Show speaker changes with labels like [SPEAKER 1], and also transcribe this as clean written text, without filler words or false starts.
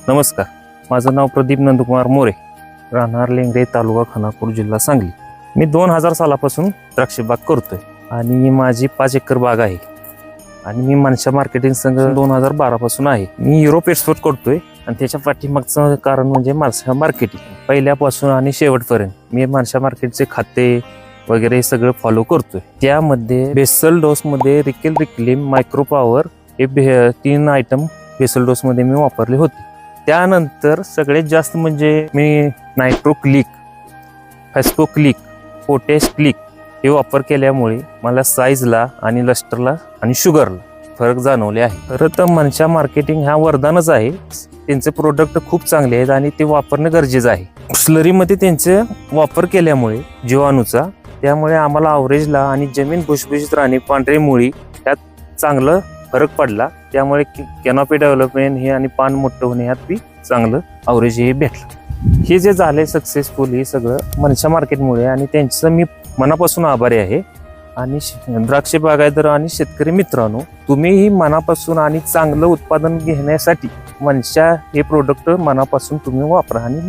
[SPEAKER 1] नमस्कार, माझं नाव प्रदीप नंदकुमार मोरे, राहणार लेंगरे, तालुका खानापूर, जिल्हा सांगली. मी 2000 सालापासून द्राक्षबाग करतोय आणि माझी 5 एकर बाग आहे आणि मी मनशा मार्केटिंग संघ 2012 पासून आहे. मी युरोप एक्सपोर्ट करतोय आणि त्याच्या पाठीमागचं कारण म्हणजे मनशा मार्केटिंग. पहिल्यापासून आणि शेवटपर्यंत मी मनशा मार्केटचे खाते वगैरे सगळं फॉलो करतोय. त्यामध्ये बेसल डोसमध्ये रिकेल रिक्लेम मायक्रो पॉवर हे 3 आयटम बेसल डोसमध्ये मी वापरले होते. त्यानंतर सगळ्यात जास्त म्हणजे मी nitro click, phosco click, potash click हे वापर केल्यामुळे मला साईजला आणि लस्टरला आणि शुगरला फरक जाणवले आहे. खरं तर मनशा मार्केटिंग हा वरदानच आहे. त्यांचे प्रोडक्ट खूप चांगले आहेत आणि ते वापरणं गरजेचं आहे. स्लरीमध्ये त्यांचे वापर केल्यामुळे जीवाणूचा, त्यामुळे आम्हाला अवरेजला आणि जमीन भुसभुशीत राहणे, पांढरी मुळी यात चांगलं फरक पडला. त्यामुळे कॅनॉपी डेव्हलपमेंट हे आणि पान मोठं होणे यात बी चांगलं अवरेज हे भेटलं. हे जे झाले सक्सेसफुल हे सगळं मनशा मार्केटमुळे आणि त्यांचं मी मनापासून आभारी आहे. आणि द्राक्ष बागायतदार आणि शेतकरी मित्रांनो, तुम्हीही मनापासून आणि चांगलं उत्पादन घेण्यासाठी मनशा हे प्रोडक्ट मनापासून तुम्ही वापरा आणि